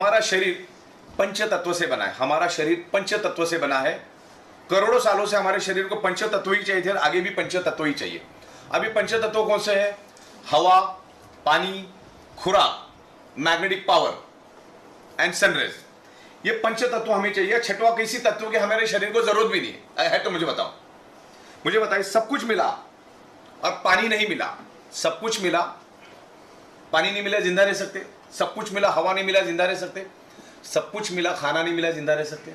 हमारा शरीर पंच तत्व से बना है। हमारा शरीर पंच तत्व से बना है। करोड़ों सालों से हमारे शरीर को पंच तत्व ही चाहिए थे और आगे भी पंच तत्व ही चाहिए। अभी पंच तत्व कौन से हैं? हवा, पानी, खुराक, मैग्नेटिक पावर एंड सनरेज। ये पंच तत्व हमें चाहिए। छठवां किसी तत्व के हमारे शरीर को जरूरत भी नहीं है। तो मुझे बताओ, मुझे बताइए, सब कुछ मिला और पानी नहीं मिला। सब कुछ मिला, पानी नहीं मिला, जिंदा रह सकते। सब कुछ मिला, हवा नहीं मिला, जिंदा रह सकते। सब कुछ मिला, खाना नहीं मिला, जिंदा रह सकते।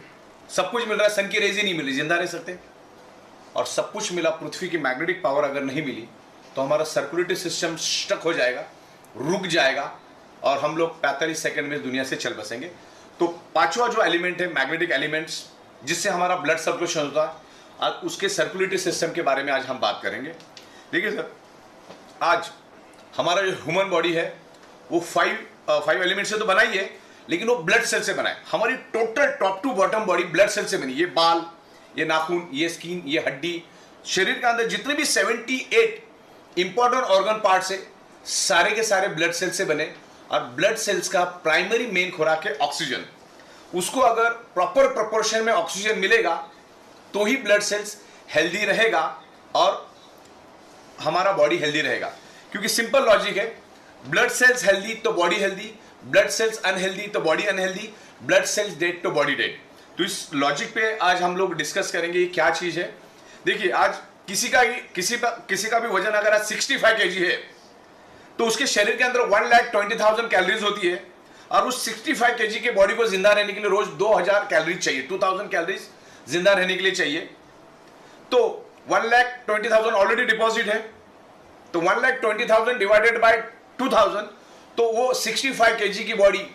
सब कुछ मिल रहा है, सन की रेज ही नहीं मिली, जिंदा रह सकते। और सब कुछ मिला, पृथ्वी की मैग्नेटिक पावर अगर नहीं मिली तो हमारा सर्कुलेटरी सिस्टम स्टक हो जाएगा, रुक जाएगा और हम लोग 45 सेकंड में दुनिया से चल बसेंगे। तो पांचवा जो एलिमेंट है, मैग्नेटिक एलिमेंट्स, जिससे हमारा ब्लड सर्कुलेशन होता है, आज उसके सर्कुलेटरी सिस्टम के बारे में आज हम बात करेंगे। देखिए सर, आज हमारा जो ह्यूमन बॉडी है वो फाइव एलिमेंट से तो बना ही है, लेकिन वो ब्लड सेल से बना है। हमारी total top to bottom body blood cell से बनी। ये बाल, ये नाखून, ये स्किन, ये हड्डी, शरीर के अंदर जितने भी 78 इंपॉर्टेंट ऑर्गन पार्ट्स है, सारे के सारे ब्लड सेल से बने। और ब्लड सेल्स का प्राइमरी मेन खुराक है ऑक्सीजन। उसको अगर प्रॉपर प्रोपोर्शन में ऑक्सीजन मिलेगा तो ही ब्लड सेल्स हेल्दी रहेगा और हमारा बॉडी हेल्दी रहेगा। क्योंकि सिंपल लॉजिक है, ब्लड सेल्स हेल्दी तो body healthy, blood cells unhealthy तो body unhealthy, blood cells dead तो बॉडी डेड। तो इस लॉजिक पे आज हम लोग डिस्कस करेंगे ये क्या चीज है। देखिए, आज किसी का भी वजन अगर आज 65 kg है तो उसके शरीर के अंदर 1,20,000 कैलोरीज होती है और उस 65 kg के बॉडी को जिंदा रहने के लिए रोज 2000 कैलोरीज चाहिए, 2000 कैलोरीज जिंदा रहने के लिए चाहिए। तो 1,20,000 ऑलरेडी डिपॉजिट है, तो 1,20,000 डिवाइडेड बाय 2000, तो वो 65 kg की बॉडी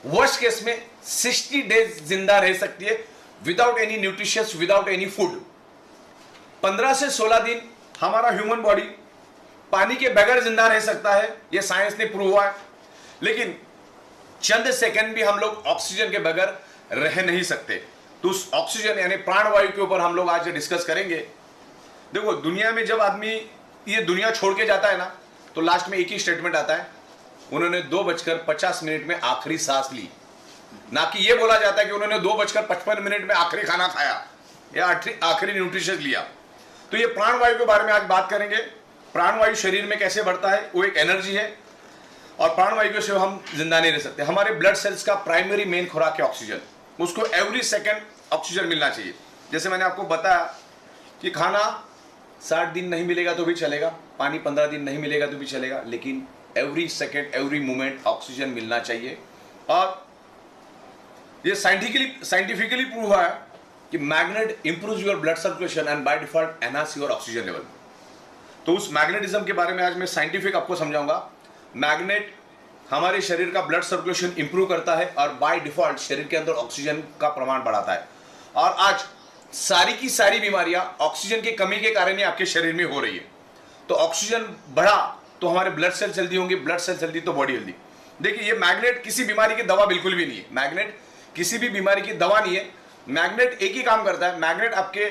वर्स्ट केस में 60 डेज जिंदा रह सकती है without any nutritious, without any food. 15 से 16 दिन हमारा ह्यूमन बॉडी पानी के बगैर जिंदा रह सकता है, यह साइंस ने प्रूव हुआ है। लेकिन चंद सेकंड भी हम लोग ऑक्सीजन के बगैर रह नहीं सकते। तो उस ऑक्सीजन यानी प्राणवायु के ऊपर हम लोग आज डिस्कस करेंगे। देखो, दुनिया में जब आदमी ये दुनिया छोड़ के जाता है ना, तो लास्ट में एक ही स्टेटमेंट आता है, उन्होंने 2:50 में आखिरी सांस ली। ना कि ये बोला जाता है कि उन्होंने 2:55 में आखिरी खाना खाया या आखिरी न्यूट्रिशन लिया। तो ये प्राणवायु के बारे में आज बात करेंगे। प्राणवायु शरीर में कैसे बढ़ता है, वो एक एनर्जी है और प्राणवायु के सिवा हम जिंदा नहीं रह सकते। हमारे ब्लड सेल्स का प्राइमरी मेन खुराक है ऑक्सीजन। उसको एवरी सेकेंड ऑक्सीजन मिलना चाहिए। जैसे मैंने आपको बताया कि खाना 60 दिन नहीं मिलेगा तो भी चलेगा, पानी 15 दिन नहीं मिलेगा तो भी चलेगा, लेकिन every second, every moment oxygen मिलना चाहिए। और ये साइंटिफिकली प्रूव हुआ है कि magnet improves your blood circulation and by default enhance your oxygen level. तो उस मैग्नेटिज्म के बारे में आज मैं साइंटिफिक आपको समझाऊंगा। मैग्नेट हमारे शरीर का ब्लड सर्कुलेशन इंप्रूव करता है और बाय डिफॉल्ट शरीर के अंदर ऑक्सीजन का प्रमाण बढ़ाता है। और आज सारी की सारी बीमारियां ऑक्सीजन की कमी के कारण ही आपके शरीर में हो रही है। तो ऑक्सीजन बढ़ा तो हमारे ब्लड सेल्स हेल्दी होंगे, ब्लड सेल्स हेल्दी तो बॉडी हेल्दी। देखिए, ये मैग्नेट किसी बीमारी की दवा बिल्कुल भी नहीं है। मैग्नेट किसी भी बीमारी की दवा नहीं है। मैग्नेट एक ही काम करता है, मैग्नेट आपके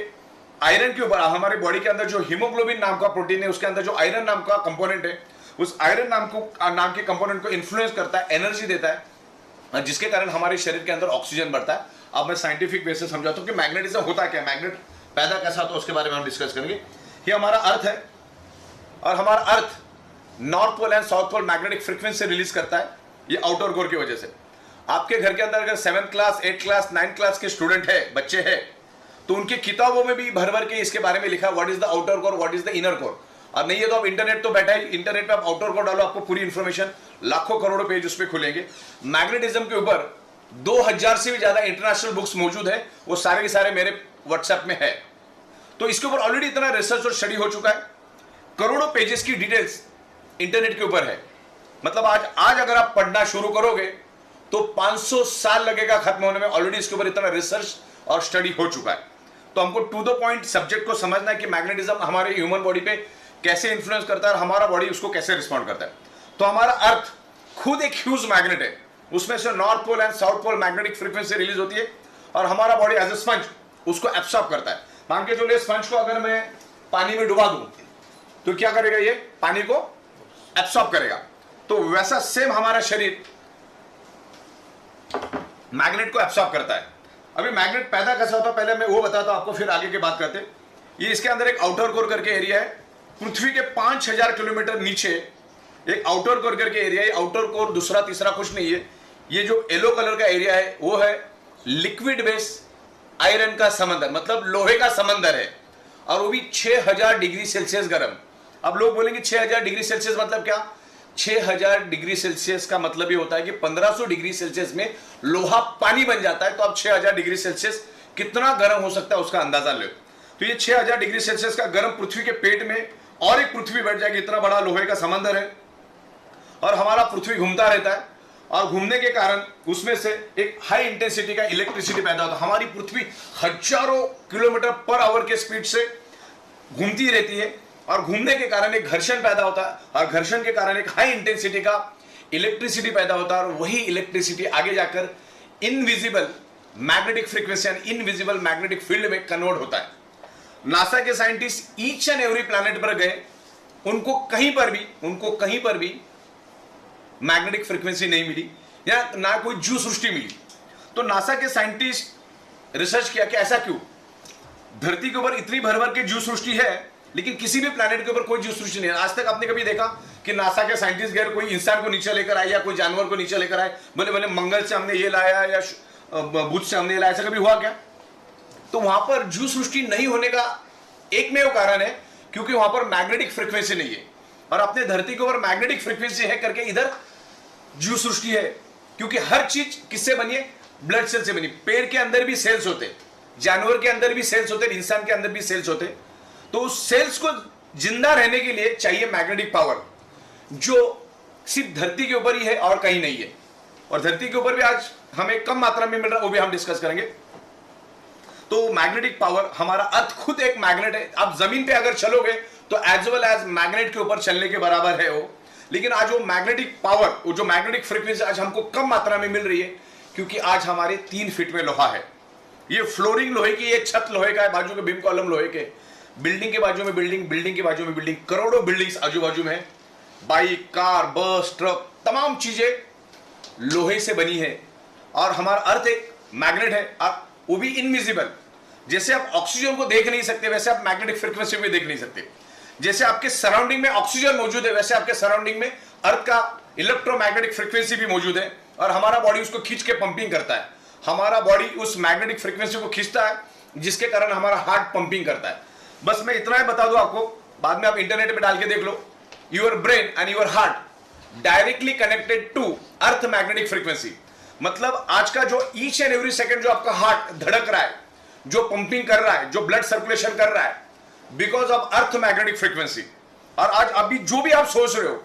आयरन के ऊपर, हमारे बॉडी के अंदर जो हीमोग्लोबिन नाम का प्रोटीन है उसके अंदर जो आयरन नाम का कंपोनेंट है, उस आयरन नाम के कंपोनेंट को इन्फ्लुएंस करता है, एनर्जी देता है, जिसके कारण हमारे शरीर के अंदर ऑक्सीजन बढ़ता है। अब मैं साइंटिफिक वे से समझाता हूं कि मैग्नेटिज्म होता क्या है, मैग्नेट पैदा कैसा होता है, उसके बारे में हम डिस्कस करेंगे। ये हमारा अर्थ है और हमारा earth north pole and south pole magnetic frequency release करता है, ये आउटर कोर की वजह से। आपके घर के अंदर अगर 7th class, 8th class, 9th class के स्टूडेंट है, बच्चे हैं, तो उनकी किताबों में भी भर भर के इसके बारे में लिखा है, what is the outer core, what is the inner core. और नहीं है तो आप इंटरनेट तो बैठा है, इंटरनेट पे आप आउटर कोर डालो, आपको पूरी इंफॉर्मेशन, लाखों करोड़ों पेज उस पर खुलेंगे। मैग्नेटिज्म के ऊपर 2000 से भी ज्यादा इंटरनेशनल बुक्स मौजूद है, वो सारे के सारे मेरे व्हाट्सएप में है। तो इसके ऊपर ऑलरेडी इतना रिसर्च और स्टडी हो चुका है, करोड़ों पेजेस की डिटेल्स इंटरनेट के ऊपर है। मतलब आज अगर आप पढ़ना शुरू करोगे तो 500 साल लगेगा खत्म होने में। ऑलरेडी इसके ऊपर इतना रिसर्च और स्टडी हो चुका है। तो हमको टू द पॉइंट सब्जेक्ट को समझना है कि मैग्नेटिज्म हमारे ह्यूमन बॉडी पे कैसे इंफ्लुएंस करता है और हमारा बॉडी उसको कैसे रिस्पॉन्ड करता है। तो हमारा अर्थ खुद एक ह्यूज मैग्नेट है, उसमें से north pole and south pole magnetic frequency release होती है और हमारा बॉडी एज ए स्पंज उसको एब्सॉर्ब करता है। मान के चलिए, स्पंज को अगर मैं पानी में डुबा दूं तो क्या करेगा, ये पानी को एब्सॉर्ब करेगा। तो वैसा सेम हमारा शरीर मैग्नेट को एब्सॉर्ब करता है। अभी मैग्नेट पैदा कैसा होता है पहले मैं वो बताता हूं आपको, फिर आगे की बात करते हैं। ये इसके अंदर एक आउटर कोर करके एरिया है, पृथ्वी के 5000 किलोमीटर नीचे एक आउटर कोर करके एरिया है। आउटर कोर दूसरा तीसरा कुछ नहीं है, ये जो येलो कलर का एरिया है वो है लिक्विड बेस आयरन का समंदर, मतलब लोहे का समंदर है, और वो भी 6000 डिग्री सेल्सियस गर्म। अब लोग बोलेंगे 6000 डिग्री सेल्सियस मतलब क्या? 6000 डिग्री सेल्सियस का मतलब ये होता है कि 1500 डिग्री सेल्सियस में लोहा पानी बन जाता है। तो अब 6000 डिग्री सेल्सियस कितना गर्म हो सकता है उसका अंदाजा लो। तो ये 6000 डिग्री सेल्सियस का गर्म पृथ्वी के पेट में और एक पृथ्वी बैठ जाएगी, इतना बड़ा लोहे का समंदर है, और हमारा पृथ्वी घूमता रहता है, और घूमने के कारण उसमें से एक हाई इंटेंसिटी का इलेक्ट्रिसिटी पैदा होता है। हमारी पृथ्वी हजारों किलोमीटर पर आवर के स्पीड से घूमती रहती है, और घूमने के कारण एक घर्षण पैदा होता है, और घर्षण के कारण एक हाई इंटेंसिटी का इलेक्ट्रिसिटी पैदा होता है, और वही इलेक्ट्रिसिटी आगे जाकर इनविजिबल मैग्नेटिक फ्रीक्वेंसी यानी इनविजिबल मैग्नेटिक फील्ड में कन्वर्ट होता है। नासा के scientist each and every planet पर गए, उनको कहीं पर भी मैग्नेटिक फ्रीक्वेंसी नहीं मिली, या ना कोई जीव सृष्टि मिली। तो नासा के साइंटिस्ट रिसर्च किया कि ऐसा क्यों, धरती के ऊपर इतनी भर भर के जीव सृष्टि है लेकिन किसी भी प्लैनेट के ऊपर कोई जीव सृष्टि नहीं है। आज तक आपने कभी देखा कि नासा के साइंटिस्ट गए, कोई इंसान को नीचे लेकर आए या कोई जानवर को नीचे लेकर आए, बोले बोले मंगल से हमने ये लाया या बुध से हमने ये लाया, ऐसा कभी हुआ क्या? तो वहां पर जीव सृष्टि नहीं होने का एकमेव कारण है क्योंकि वहां पर मैग्नेटिक फ्रीक्वेंसी नहीं है। और अपने धरती के ऊपर मैग्नेटिक फ्रीक्वेंसी है करके इधर जीव सृष्टि है, क्योंकि हर चीज किससे बनी है? ब्लड सेल से बनी। पेड़ के अंदर भी सेल्स होते, जानवर के अंदर भी सेल्स होते, इंसान के अंदर भी सेल्स होते। तो उस सेल्स को जिंदा रहने के लिए चाहिए मैग्नेटिक पावर, जो सिर्फ धरती के ऊपर ही है और कहीं नहीं है। और धरती के ऊपर भी आज हमें कम मात्रा में मिल रहा है, वो भी हम डिस्कस करेंगे। तो मैग्नेटिक पावर, हमारा अर्थ खुद एक मैग्नेट है। आप जमीन पे अगर चलोगे तो एज वेल एज मैग्नेट के ऊपर चलने के बराबर है वो। लेकिन आज वो मैग्नेटिक पावर, वो जो मैग्नेटिक फ्रीक्वेंसी आज हमको कम मात्रा में मिल रही है क्योंकि आज हमारे 3 फीट में लोहा है। ये फ्लोरिंग लोहे की, ये छत लोहे का है, बाजू के बीम कॉलम लोहे के, बिल्डिंग के बाजू में बिल्डिंग, बिल्डिंग के बाजू में बिल्डिंग, करोड़ों बिल्डिंग्स आजू बाजू में, बाइक, कार, बस, ट्रक, तमाम चीजें लोहे से बनी है। और हमारा अर्थ एक मैग्नेट है, आप वो भी इनविजिबल। जैसे आप ऑक्सीजन को देख नहीं सकते वैसे आप मैग्नेटिक फ्रीक्वेंसी को देख नहीं सकते। जैसे आपके सराउंडिंग में ऑक्सीजन मौजूद है वैसे आपके सराउंडिंग में अर्थ का इलेक्ट्रोमैग्नेटिक फ्रीक्वेंसी भी मौजूद है, और हमारा बॉडी उसको खींच के पंपिंग करता है। हमारा बॉडी उस मैग्नेटिक फ्रीक्वेंसी को खींचता है जिसके कारण हमारा हार्ट पंपिंग करता है। बस मैं इतना ही बता दूं आपको, बाद में आप इंटरनेट पे डाल के देख लो। Your brain and your heart directly connected to earth magnetic frequency. मतलब आज का जो ईच एंड एवरी सेकंड जो आपका हार्ट धड़क रहा है, जो पंपिंग कर रहा है, जो ब्लड सर्कुलेशन कर रहा है, because of earth magnetic frequency. और आज अभी जो भी आप सोच रहे हो,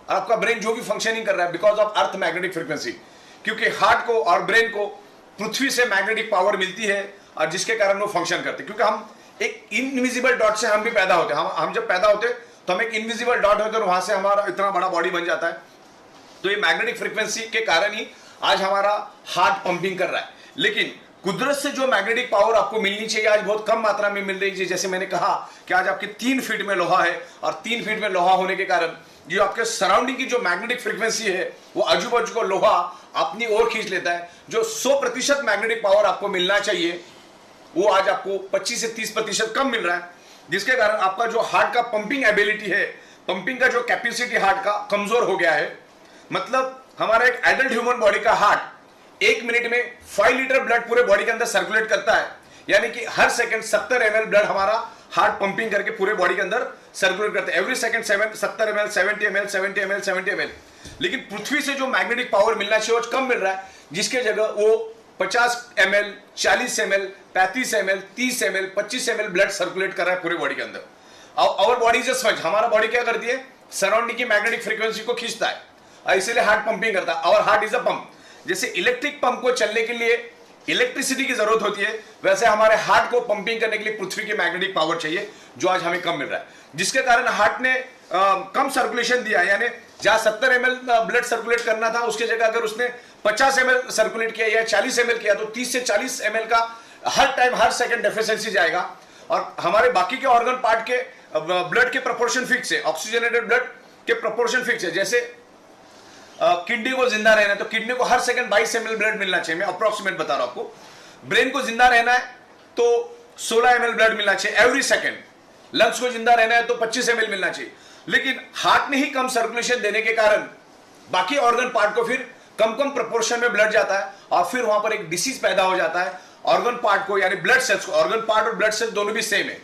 आपका ब्रेन जो भी फंक्शनिंग कर रहा है, because of earth magnetic frequency. क्योंकि हार्ट को और ब्रेन को पृथ्वी से मैग्नेटिक पावर मिलती है, और जिसके कारण वो फंक्शन करते हैं। क्योंकि हम एक इनविजिबल डॉट से हम भी पैदा होते हैं। हम जब पैदा होते तो हम एक इनविजिबल डॉट होते हैं, और वहां से हमारा इतना बड़ा बॉडी बन जाता है। तो ये मैग्नेटिक फ्रीक्वेंसी के कारण ही आज हमारा हार्ट पंपिंग कर रहा है। लेकिन कुदरत से जो मैग्नेटिक पावर आपको मिलनी चाहिए आज बहुत कम मात्रा में मिल रही है। जैसे मैंने कहा कि आज आपके 3 फीट में लोहा है, और 3 फीट में लोहा होने के कारण जो आपके सराउंडिंग की जो मैग्नेटिक फ्रीक्वेंसी है वो आजू बाजू को लोहा अपनी ओर खींच लेता है। जो 100% मैग्नेटिक पावर आपको मिलना चाहिए वो आज आपको 25 से 30% कम मिल रहा है, जिसके कारण आपका जो हार्ट का पंपिंग एबिलिटी है, पंपिंग का जो कैपेसिटी हार्ट का कमजोर हो गया है। मतलब हमारा एक एडल्ट ह्यूमन बॉडी का हार्ट 1 मिनट में 5 लीटर ब्लड पूरे बॉडी के अंदर सर्कुलेट करता है, यानी कि हर सेकंड 70 ml ब्लड हमारा हार्ट पंपिंग करके पूरे बॉडी के अंदर सर्कुलेट करता है। Every second 70 ml, 70 ml, 70 ml, 70 ml। लेकिन पृथ्वी से जो मैग्नेटिक पावर मिलना चाहिए वो कम मिल रहा है, जिसके जगह वो 50 ml, 40 ml, 35 ml, 30 ml, 25 ml blood circulate कर रहा है पूरे बॉडी के अंदर। Our body is a sponge. हमारा बॉडी क्या करती है? सराउंडिंग की मैग्नेटिक फ्रीक्वेंसी को खींचता है, इसीलिए हार्ट पंपिंग करता है। Our heart is a pump. जैसे इलेक्ट्रिक पंप को चलने के लिए इलेक्ट्रिसिटी की जरूरत होती है, वैसे हमारे हार्ट को पंपिंग करने के लिए पृथ्वी की मैग्नेटिक पावर चाहिए, जो आज हमें कम मिल रहा है। जिसके कारण हार्ट ने कम सर्कुलेशन दिया, यानी जहां 70 ml ब्लड सर्कुलेट करना था उसके जगह अगर उसने 50 ml सर्कुलेट किया या 40 ml किया, तो 30 से 40 ml का हर टाइम हर सेकंड डेफिशिएंसी जाएगा। और हमारे बाकी के ऑर्गन पार्ट के ब्लड के प्रोपोर्शन फिक्स है, ऑक्सीजनेटेड ब्लड के प्रोपोर्शन फिक्स है। जैसे किडनी को जिंदा रहना है तो किडनी को हर सेकंड 22 ml ब्लड मिलना चाहिए, मैं अप्रोक्सीमेट बता रहा हूं आपको। ब्रेन को जिंदा रहना है तो 16 ml ब्लड मिलना चाहिए एवरी सेकंड। लंग्स को जिंदा रहना है तो 25 ml मिलना चाहिए। लेकिन हार्ट में ही कम सर्कुलेशन देने के कारण बाकी ऑर्गन पार्ट को फिर कम कम प्रोपोर्शन में ब्लड जाता है और फिर वहां पर एक डिसीज पैदा हो जाता है। ऑर्गन पार्ट को यानी ब्लड सेल्स को, ऑर्गन पार्ट और ब्लड सेल्स दोनों भी सेम है,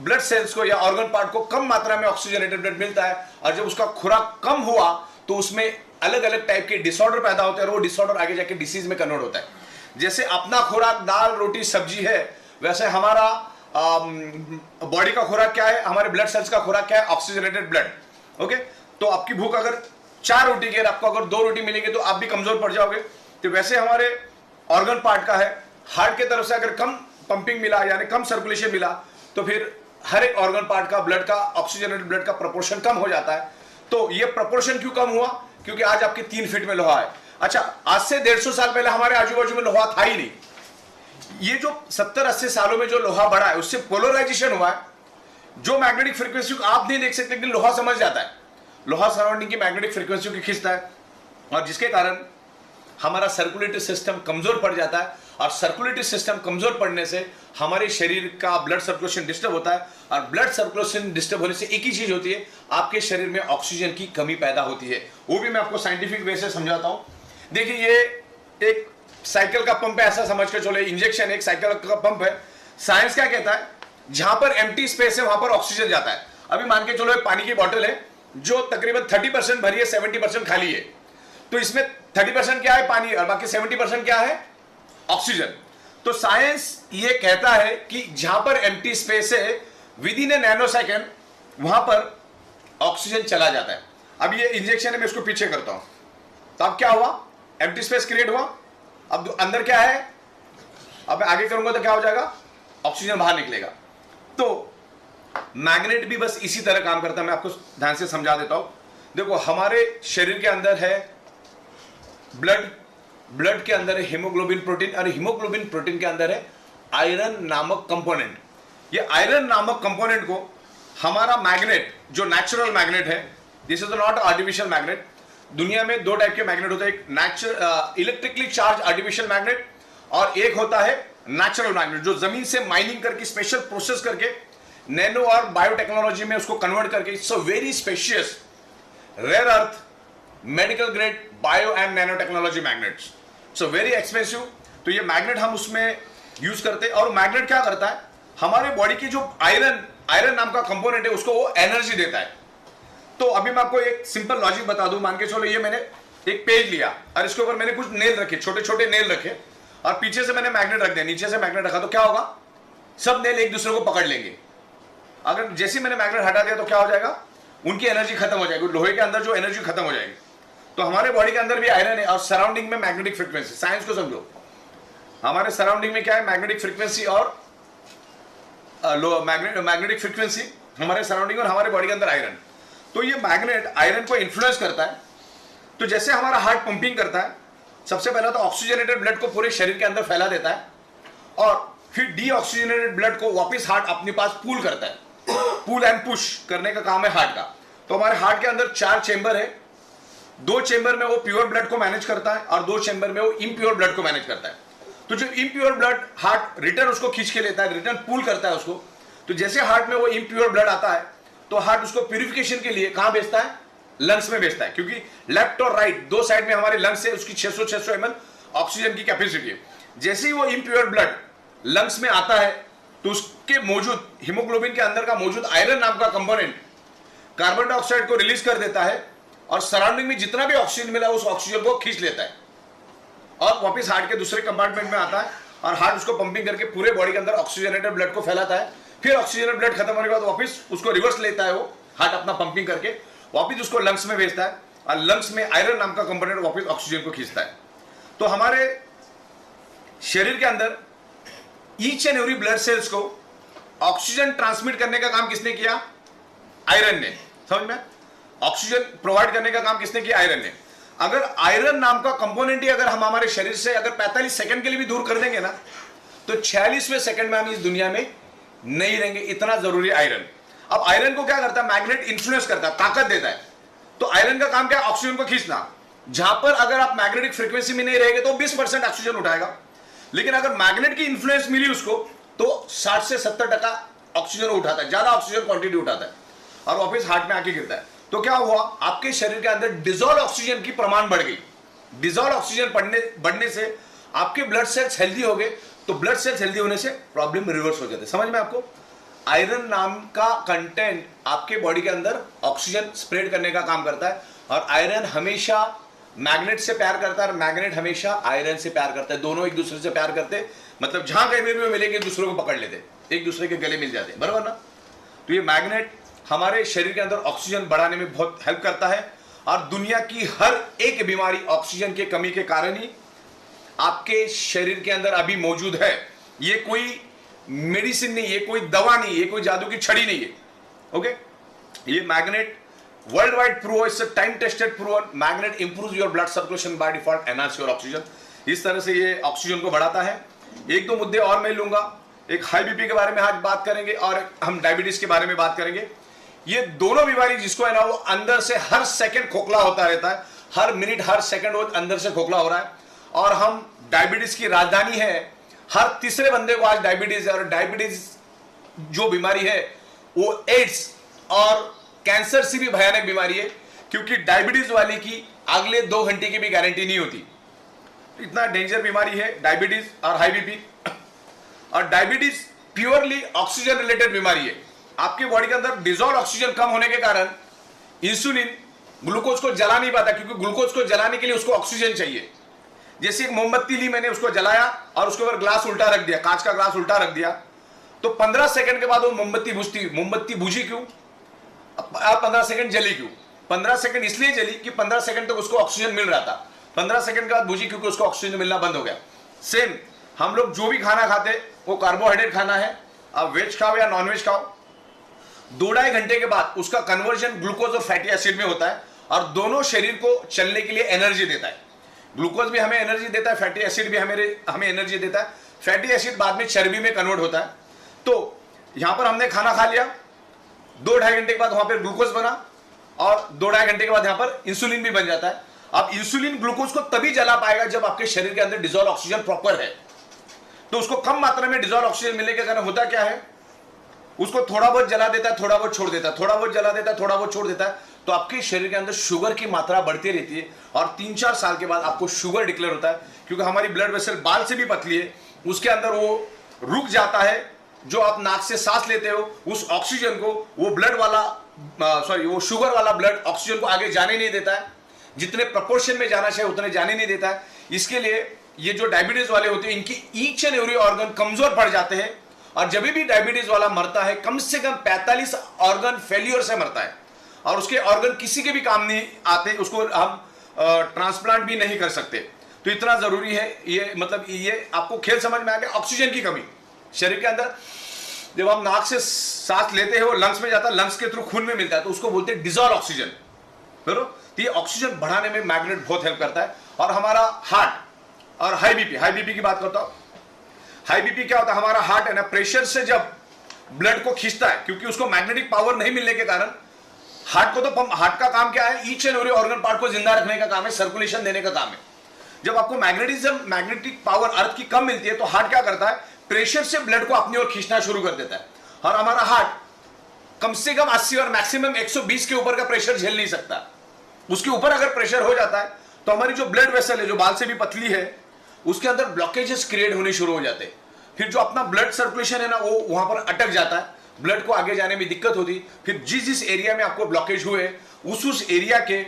ब्लड सेल्स को या ऑर्गन पार्ट को कम मात्रा में ऑक्सीजनेटेड ब्लड मिलता है और जब उसका खुराक कम हुआ तो उसमें अलग अलग टाइप के डिसऑर्डर पैदा होते हैं और वो डिसऑर्डर आगे जाके डिसीज में कन्वर्ट होता है। जैसे अपना खुराक दाल रोटी सब्जी है, वैसे हमारा बॉडी का खुराक क्या है, हमारे ब्लड सेल्स का खुराक क्या है, ऑक्सीजनेटेड ब्लड। ओके, तो आपकी भूख अगर 4 रोटी की है, आपको अगर 2 रोटी मिलेगी तो आप भी कमजोर पड़ जाओगे। तो वैसे हमारे ऑर्गन पार्ट का है, हार्ट की तरफ से अगर कम पंपिंग मिला यानी कम सर्कुलेशन मिला तो फिर हर एक ऑर्गन पार्ट का ब्लड का ऑक्सीजनेटेड ब्लड का प्रोपोर्शन कम हो जाता है। तो ये प्रोपोर्शन क्यों कम हुआ? क्योंकि आज आपके 3 फीट में लोहा है। अच्छा, आज से 150 साल पहले हमारे आजू बाजू में लोहा था ही नहीं। ये जो 70-80 सालों में जो लोहा बढ़ा है उससे पोलराइजेशन हुआ है। जो मैग्नेटिक फ्रीक्वेंसी को आप नहीं देख सकते लेकिन लोहा समझ जाता है, लोहा सराउंडिंग की मैग्नेटिक फ्रीक्वेंसी को खींचता है और जिसके कारण हमारा सर्कुलेटरी सिस्टम कमजोर पड़ जाता है और सर्कुलेटरी सिस्टम कमजोर पड़ने से हमारे शरीर का ब्लड सर्कुलेशन डिस्टर्ब होता है और ब्लड सर्कुलेशन डिस्टर्ब होने से एक ही चीज होती है, आपके शरीर में ऑक्सीजन की कमी पैदा होती है। वो भी मैं आपको साइंटिफिक वे से समझाता हूं। देखिए, ये एक साइकिल का पंप है, ऐसा समझ के चलो, इंजेक्शन एक साइकिल का पंप है। साइंस क्या कहता है, जहां पर एम्प्टी स्पेस है वहां पर ऑक्सीजन जाता है। अभी मान के चलो एक पानी की बोतल है जो तकरीबन 30% भरी है, 70% खाली है, तो इसमें 30% क्या है, पानी, और बाकी 70% क्या है, ऑक्सीजन। तो साइंस ये कहता है कि जहां पर एम्प्टी स्पेस है with in A nano second वहां पर ऑक्सीजन चला जाता है। अब ये इंजेक्शन है, मैं इसको पीछे करता हूं तो अब क्या हुआ, एम्प्टी स्पेस क्रिएट हुआ। अब अंदर क्या है, अब मैं आगे करूंगा तो क्या हो जाएगा, ऑक्सीजन बाहर निकलेगा। तो मैग्नेट भी बस इसी तरह काम करता है। मैं आपको ध्यान से समझा देता हूं। देखो, हमारे शरीर के अंदर है ब्लड, ब्लड के अंदर है हीमोग्लोबिन प्रोटीन और हीमोग्लोबिन प्रोटीन के अंदर है आयरन नामक कंपोनेंट। ये आयरन नामक कंपोनेंट को हमारा मैग्नेट, जो नेचुरल मैग्नेट है, this is not artificial magnet. दुनिया में 2 टाइप के मैग्नेट होते हैं, एक natural electrically charge artificial magnet और एक होता है नेचुरल मैग्नेट, जो जमीन से माइनिंग करके स्पेशल प्रोसेस करके नैनो और बायोटेक्नोलॉजी में उसको कन्वर्ट करके, it's a very spacious rare earth medical grade bio and nano technology magnets, so very expensive. तो ये मैग्नेट हम उसमें यूज करते हैं और मैग्नेट क्या करता है, हमारे बॉडी की जो आयरन नाम का कंपोनेंट है उसको वो एनर्जी देता है। तो अभी मैं आपको एक सिंपल लॉजिक बता दूं। मान के चलो ये मैंने एक पेज लिया और इसके ऊपर मैंने कुछ नेल रखे, छोटे छोटे नेल रखे और पीछे से मैंने मैग्नेट रख दिया, नीचे से मैग्नेट रखा, तो क्या होगा, सब नेल एक दूसरे को पकड़ लेंगे। अगर जैसे मैंने मैग्नेट हटा दिया तो क्या हो जाएगा, उनकी एनर्जी खत्म हो जाएगी, लोहे के अंदर जो एनर्जी खत्म हो जाएगी। तो हमारे बॉडी के अंदर भी आयरन है और सराउंडिंग में मैग्नेटिक फ्रीक्वेंसी। साइंस को समझो, हमारे सराउंडिंग में क्या है, मैग्नेटिक फ्रीक्वेंसी और मैग्नेटिक फ्रीक्वेंसी हमारे सराउंडिंग और हमारे बॉडी के अंदर आयरन। तो ये मैग्नेट आयरन को इन्फ्लुएंस करता है। तो जैसे हमारा हार्ट पंपिंग करता है, सबसे पहला तो ऑक्सीजनेटेड ब्लड को पूरे शरीर के अंदर फैला देता है और फिर डीऑक्सीजनेटेड ब्लड को वापस हार्ट अपने पास पूल करता है। पुल एंड पुश करने का काम है हार्ट का। तो हमारे हार्ट के अंदर 4 चेंबर है, 2 चेंबर में वो प्योर ब्लड को मैनेज करता है और 2 चेंबर में वो इम्प्योर ब्लड को मैनेज करता है। तो जो इम्प्योर ब्लड हार्ट रिटर्न उसको खींच के लेता है, रिटर्न पुल करता है उसको। तो जैसे हार्ट में वो इम्प्योर ब्लड आता है तो हार्ट उसको प्यूरिफिकेशन के लिए कहां भेजता है, लंग्स में भेजता है, क्योंकि लेफ्ट और राइट 2 साइड में हमारे लंग्स है, उसकी 600 ml ऑक्सीजन की कैपेसिटी है। जैसे ही वो इम्प्योर ब्लड लंग्स में आता है तो उसके मौजूद हीमोग्लोबिन के अंदर का मौजूद आयरन नाम का कंपोनेंट कार्बन डाइऑक्साइड को रिलीज कर देता है और सराउंडिंग में जितना भी ऑक्सीजन मिला उस ऑक्सीजन को खींच लेता है और वापस हार्ट के दूसरे कंपार्टमेंट में आता है और हार्ट उसको पंपिंग करके पूरे बॉडी के अंदर ऑक्सीजनेटेड ब्लड को फैलाता है। फिर ऑक्सीजनेटेड ब्लड खत्म होने के बाद वापस उसको रिवर्स लेता है, वो हार्ट अपना पंपिंग करके वापस उसको लंग्स में भेजता है और लंग्स में आयरन नाम का कंपोनेंट वापस ऑक्सीजन को खींचता है। तो हमारे शरीर के अंदर each and every blood cells को ऑक्सीजन ट्रांसमिट करने का काम किसने किया, आयरन ने। समझ में, ऑक्सीजन प्रोवाइड करने का काम किसने किया, आयरन ने। अगर आयरन नाम का कंपोनेंट ही अगर हम हमारे शरीर से अगर 45 सेकंड के लिए भी दूर कर देंगे ना तो 46वें सेकंड में हम इस दुनिया में नहीं रहेंगे, इतना जरूरी आयरन। अब आयरन को क्या करता है, मैग्नेट इन्फ्लुएंस करता है, ताकत देता है। तो आयरन का काम क्या है, ऑक्सीजन को खींचना। जहां पर अगर आप मैग्नेटिक फ्रीक्वेंसी में नहीं रहेंगे तो 20% ऑक्सीजन उठाएगा, लेकिन अगर मैग्नेट की इन्फ्लुएंस मिली उसको तो 60 से 70% ऑक्सीजन उठाता है, ज्यादा ऑक्सीजन क्वांटिटी उठाता है और वापस हार्ट में आके गिरता है। तो क्या हुआ, आपके शरीर के अंदर डिजोल्व ऑक्सीजन की प्रमाण बढ़ गई। डिजोल्व ऑक्सीजन बढ़ने से आपके ब्लड सेल्स हेल्दी हो गए, तो ब्लड सेल्स हेल्दी होने से प्रॉब्लम रिवर्स हो जाते। समझ में आपको? आयरन नाम का कंटेंट आपके बॉडी के अंदर ऑक्सीजन स्प्रेड करने का काम करता है, और आयरन हमेशा मैग्नेट से प्यार करता है और मैग्नेट हमेशा आयरन से प्यार करता है। दोनों एक दूसरे से प्यार करते, मतलब जहां कहीं भी मिलेंगे एक दूसरे को पकड़ लेते, एक दूसरे के गले मिल जाते, बराबर ना? तो ये मैग्नेट हमारे शरीर के अंदर ऑक्सीजन बढ़ाने में बहुत हेल्प करता है, और दुनिया की हर एक बीमारी ऑक्सीजन की कमी के कारण ही आपके शरीर के अंदर अभी मौजूद है। ये कोई मेडिसिन नहीं, ये कोई दवा नहीं, ये कोई जादू की छड़ी नहीं है। ओके, ये magnet world wide prove, it's time tested proven, magnet improves your blood circulation by default, enhance your oxygen. इस तरह से ये ऑक्सीजन को बढ़ाता है। एक दो मुद्दे और मैं लूंगा, एक हाई बीपी के बारे में आज बात करेंगे और हम डायबिटीज के बारे में बात करेंगे। ये दोनों बीमारी जिसको है ना, वो अंदर से हर सेकंड खोखला होता रहता है, हर मिनट हर सेकंड वो अंदर से खोखला हो रहा है, और हम डायबिटीज की राजधानी है। हर तीसरे बंदे को आज डायबिटीज है, और डायबिटीज जो बीमारी है वो एड्स और कैंसर से भी भयानक बीमारी है, क्योंकि डायबिटीज वाले की अगले 2 घंटे की भी गारंटी नहीं होती। इतना डेंजर बीमारी है डायबिटीज और हाई बीपी। और डायबिटीज प्योरली ऑक्सीजन रिलेटेड बीमारी है। आपके बॉडी के अंदर डिजोल्व ऑक्सीजन कम होने के कारण इंसुलिन ग्लूकोज को जला नहीं पाता, क्योंकि ग्लूकोज को जलाने के लिए उसको ऑक्सीजन चाहिए। जैसे एक मोमबत्ती ली मैंने, उसको जलाया और उसके ऊपर ग्लास उल्टा रख दिया, कांच का ग्लास उल्टा रख दिया, तो 15 सेकंड के बाद वो मोमबत्ती बुझती। मोमबत्ती बुझी क्यों? 15 सेकंड जली क्यों? 15 सेकंड इसलिए जली कि 15 सेकंड तक उसको ऑक्सीजन मिल रहा था, 15 सेकंड के बाद बुझी क्योंकि उसको ऑक्सीजन मिलना बंद हो गया। सेम हम लोग जो भी खाना खाते वो कार्बोहाइड्रेट खाना है, आप वेज खाओ या नॉन वेज खाओ, 2-2.5 घंटे के बाद उसका कन्वर्जन ग्लूकोज और फैटी एसिड में होता है, और दोनों शरीर को चलने के लिए एनर्जी देता है। ग्लूकोज भी हमें एनर्जी देता है, फैटी एसिड भी हमें एनर्जी देता है। फैटी एसिड बाद में चर्बी में कन्वर्ट होता है। तो यहां पर हमने खाना खा लिया, 2-2.5 घंटे के बाद वहां पर ग्लूकोज बना, और 2-2.5 घंटे के बाद यहां पर इंसुलिन भी बन जाता है। अब इंसुलिन ग्लूकोज को तभी जला पाएगा जब आपके शरीर के अंदर डिजोल्व ऑक्सीजन प्रॉपर है। तो उसको कम मात्रा में डिजोल्व ऑक्सीजन मिलने के कारण होता क्या है, उसको थोड़ा बहुत जला देता है, थोड़ा बहुत छोड़ देता है, थोड़ा बहुत जला देता है, थोड़ा बहुत छोड़ देता है। तो आपके शरीर के अंदर शुगर की मात्रा बढ़ती रहती है, और 3-4 साल के बाद आपको शुगर डिक्लेयर होता है, क्योंकि हमारी ब्लड वेसल बाल से भी पतली है, उसके अंदर वो रुक जाता है। जो आप नाक से सांस लेते हो उस ऑक्सीजन को वो ब्लड वाला वो शुगर वाला ब्लड ऑक्सीजन को आगे जाने नहीं देता है, जितने प्रपोर्शन में जाना चाहिए उतने जाने नहीं देता है। इसके लिए ये जो डायबिटीज वाले होते हैं इनकी ईच एंड एवरी ऑर्गन कमजोर पड़ जाते हैं, और जब भी डायबिटीज वाला मरता है कम से कम 45 ऑर्गन फेल्योर से मरता है, और उसके ऑर्गन किसी के भी काम नहीं आते, उसको हम ट्रांसप्लांट भी नहीं कर सकते। तो इतना जरूरी है ये, मतलब ये आपको खेल समझ में आ गया। ऑक्सीजन की कमी शरीर के अंदर, जब हम नाक से सांस लेते हैं वो लंग्स में जाता है, लंग्स के थ्रू खून में मिलता है, तो उसको बोलते हैं डिजोल्व ऑक्सीजन, बरोबर? तो ये ऑक्सीजन बढ़ाने में मैग्नेट बहुत हेल्प करता है। और हमारा हार्ट और हाई बीपी की बात करता हूं। हाई बीपी क्या होता है, हमारा हार्ट है ना, प्रेशर से जब ब्लड को खींचता है, क्योंकि उसको मैग्नेटिक पावर नहीं मिलने के कारण हार्ट को तो पंप, हार्ट का काम क्या है, each and every organ part को जिंदा रखने का काम है, सर्कुलेशन देने का काम है। जब आपको मैग्नेटिक पावर अर्थ की कम मिलती है, तो हार्ट क्या करता है, प्रेशर से ब्लड को अपनी ओर खींचना शुरू कर देता है। और हमारा हार्ट कम से कम 80 और मैक्सिमम 120 के ऊपर का प्रेशर झेल नहीं सकता। उसके ऊपर अगर प्रेशर हो जाता है तो हमारी जो ब्लड वेसल है, जो बाल से भी पतली है, उसके अंदर ब्लॉकेजेस क्रिएट होने शुरू हो जाते हैं। फिर जो अपना ब्लड सर्कुलेशन है ना, वो वहां पर अटक जाता है, ब्लड को आगे जाने में दिक्कत होती। फिर जिस एरिया में आपको ब्लॉकेज हुए उस एरिया के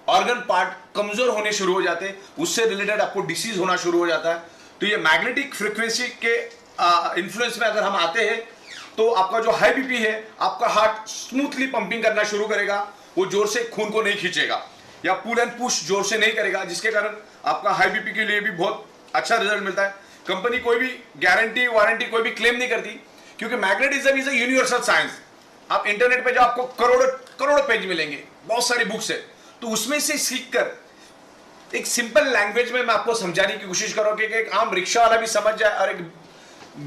ऑर्गन पार्ट कमजोर होने शुरू हो जाते हैं, उससे रिलेटेड आपको डिसीज होना शुरू हो जाता है। तो ये मैग्नेटिक फ्रीक्वेंसी के इन्फ्लुएंस में अगर हम आते हैं, तो आपका जो हाई बीपी है, आपका हार्ट स्मूथली पंपिंग करना शुरू करेगा, वो जोर से खून को नहीं खींचेगा या पुल एंड पुश जोर से नहीं करेगा, जिसके कारण आपका हाई बीपी के लिए भी बहुत अच्छा रिजल्ट मिलता है। कंपनी कोई भी गारंटी वारंटी कोई भी क्लेम नहीं करती, क्योंकि magnetism is a universal science. आप इंटरनेट पे जो आपको करोड़ों पेज मिलेंगे, बहुत सारी बुक्स है, तो उसमें से सीखकर एक सिंपल लैंग्वेज में मैं आपको समझाने की कोशिश करूंगा कि एक आम रिक्शा वाला भी समझ जाए और एक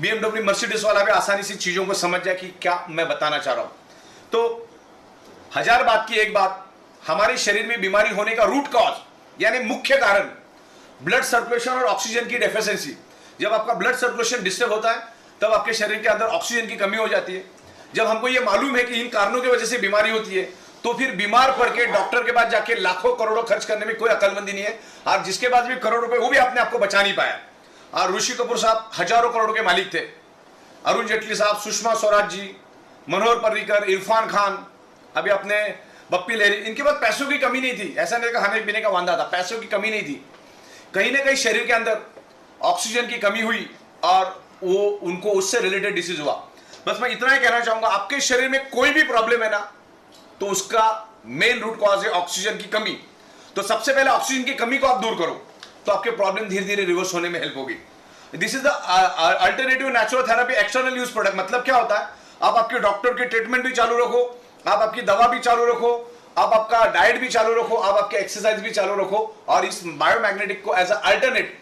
BMW मर्सिडीज वाला भी आसानी से चीजों को समझ जाए कि क्या मैं बताना चाह रहा हूं। तो 1000 बात की एक बात, हमारे शरीर में बीमारी होने का रूट कॉज यानी मुख्य कारण ब्लड सर्कुलेशन और ऑक्सीजन की डेफिशिएंसी। जब आपका ब्लड सर्कुलेशन डिस्टर्ब होता है तब आपके शरीर के अंदर ऑक्सीजन की कमी हो जाती है। जब हमको ये मालूम है कि इन कारणों की वजह से बीमारी होती है तो फिर बीमार पड़ के डॉक्टर के पास जाके लाखों करोड़ों खर्च करने में कोई अकलमंदी नहीं है। और जिसके पास भी करोड़ रुपए वो भी अपने आप को बचा नहीं पाया। और ऋषि कपूर साहब हजारों करोड़ के मालिक थे, अरुण जेटली साहब, सुषमा स्वराज जी, मनोहर पर्रिकर, इरफान खान, अभी अपने बप्पी लहरी, इनके पास पैसों की कमी नहीं थी। ऐसा नहीं खाने पीने का वांदा था, पैसों की कमी नहीं थी। कहीं ना कहीं शरीर के अंदर ऑक्सीजन की कमी हुई और वो उनको उससे रिलेटेड डिसीज हुआ। बस मैं इतना ही कहना चाहूंगा, आपके शरीर में कोई भी प्रॉब्लम है ना तो उसका मेन रूट कॉज है ऑक्सीजन की कमी। तो सबसे पहले ऑक्सीजन की कमी को आप दूर करो तो आपके प्रॉब्लम धीरे धीरे रिवर्स होने में हेल्प होगी। This is the alternative naturotherapy external use product. मतलब क्या होता है, आप आपके डॉक्टर की ट्रीटमेंट भी चालू रखो, आप आपकी दवा भी चालू रखो, आप आपका डाइट भी चालू रखो, आप आपके एक्सरसाइज भी चालू रखो और इस बायोमैग्नेटिक को as a alternate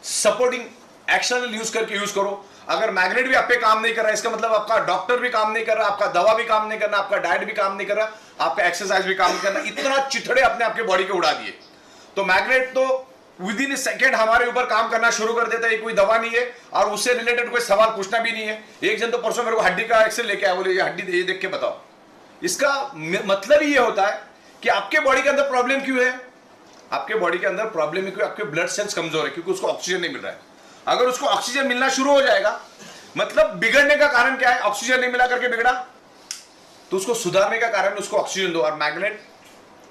supporting external use करके यूज करो। अगर मैग्नेट भी आप पे काम नहीं कर रहा है इसका मतलब आपका डॉक्टर भी काम नहीं कर रहा, आपका दवा भी काम नहीं करना, आपका डाइट भी काम नहीं कर रहा, आपका एक्सरसाइज भी काम नहीं करना। इतना चिथड़े अपने आपके बॉडी के उड़ा दिए। तो मैग्नेट तो विद इन सेकंड हमारे ऊपर काम करना शुरू कर देता है। कोई दवा नहीं है और उससे रिलेटेड कोई सवाल पूछना भी नहीं है। एक जन तो परसों मेरे को हड्डी का एक्सरे लेके आया, बोले ये हड्डी ये देख के बताओ। इसका मतलब ही ये होता है कि आपके बॉडी के अंदर प्रॉब्लम क्यों है। आपके बॉडी के अंदर प्रॉब्लम है क्योंकि आपके ब्लड सेल्स कमजोर है, क्योंकि उसको ऑक्सीजन नहीं मिल रहा है। अगर उसको ऑक्सीजन मिलना शुरू हो जाएगा, मतलब बिगड़ने का कारण क्या है, ऑक्सीजन नहीं मिला करके बिगड़ा, तो उसको सुधारने का कारण उसको ऑक्सीजन दो। और मैग्नेट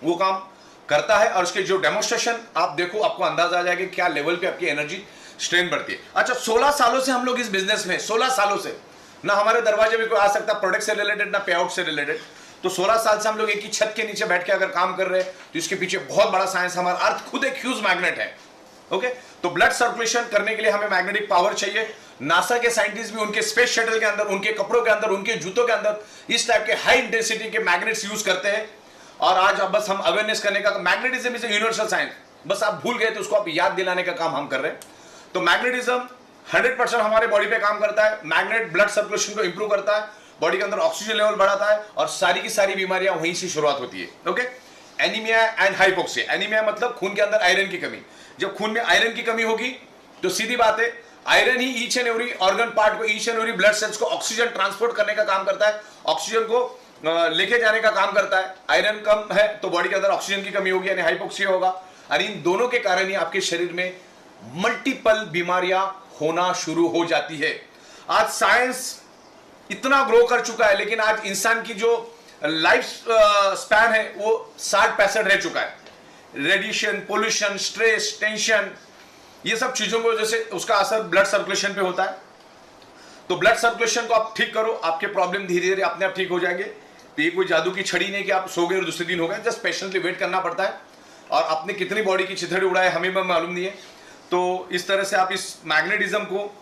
वो काम करता है और उसके जो डेमोन्स्ट्रेशन आप देखो आपको अंदाजा आ जाएगा कि क्या लेवल पे आपकी एनर्जी स्ट्रेंथ बढ़ती है। अच्छा, 16 सालों से हम लोग इस बिजनेस में, 16 सालों से ना हमारे दरवाजे में कोई आ सकता प्रोडक्ट से रिलेटेड ना पे आउट से रिलेटेड। तो 16 साल से हम लोग एक ही छत के नीचे बैठ के अगर काम कर रहे हैं तो इसके पीछे बहुत बड़ा साइंस। हमारा अर्थ खुद एक ह्यूज मैग्नेट है। ओके, तो ब्लड सर्कुलेशन करने के लिए हमें मैग्नेटिक पावर चाहिए। नासा के साइंटिस्ट भी उनके स्पेस शटल के अंदर, उनके कपड़ों के अंदर, उनके जूतों के अंदर इस टाइप के हाई इंटेंसिटी के मैग्नेट्स यूज करते हैं। और आज अब बस हम अवेयरनेस करने का, मैग्नेटिज्म इज यूनिवर्सल साइंस, बस आप भूल गए तो उसको आप याद दिलाने का काम हम कर रहे हैं। तो मैग्नेटिज्म 100% हमारे बॉडी पे काम करता है। मैग्नेट ब्लड सर्कुलेशन को इंप्रूव करता है, बॉडी के अंदर ऑक्सीजन लेवल बढ़ाता है और सारी की सारी बीमारियां वहीं से शुरुआत होती है। Okay, anaemia and hypoxia. Anaemia मतलब खून के अंदर आयरन की कमी। जब खून में आयरन की कमी होगी तो सीधी बात है, आयरन ही each and every organ part को, each and every blood cells को ऑक्सीजन ट्रांसपोर्ट करने का काम करता है, ऑक्सीजन को लेके जाने का काम करता है। आयरन कम है तो बॉडी के अंदर ऑक्सीजन की कमी होगी यानी हाइपोक्सिया होगा। और इन दोनों के कारण ही आपके शरीर में मल्टीपल बीमारियां होना शुरू हो जाती है। आज साइंस इतना ग्रो कर चुका है लेकिन आज इंसान की जो लाइफ स्पैन है वो 60-65 रह चुका है। रेडिएशन, पोल्यूशन, स्ट्रेस, टेंशन, ये सब चीजों की वजह से उसका असर ब्लड सर्कुलेशन पे होता है। तो ब्लड सर्कुलेशन को आप ठीक करो, आपके प्रॉब्लम धीरे धीरे अपने आप ठीक हो जाएंगे। तो ये कोई जादू की छड़ी नहीं कि आप सो गए और दूसरे दिन हो गए, जस्ट पेशेंटली वेट करना पड़ता है। और अपने कितनी बॉडी की चिथड़ी उड़ाए हमें भी मालूम नहीं है। तो इस तरह से आप इस मैग्नेटिज्म को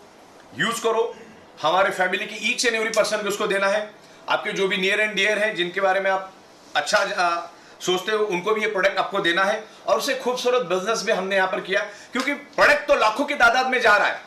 यूज करो। हमारे फैमिली की ईच एंड एवरी पर्सन को उसको देना है। आपके जो भी नियर एंड डियर है, जिनके बारे में आप अच्छा सोचते हो, उनको भी ये प्रोडक्ट आपको देना है। और उसे खूबसूरत बिजनेस में हमने यहाँ पर किया, क्योंकि प्रोडक्ट तो लाखों की तादाद में जा रहा है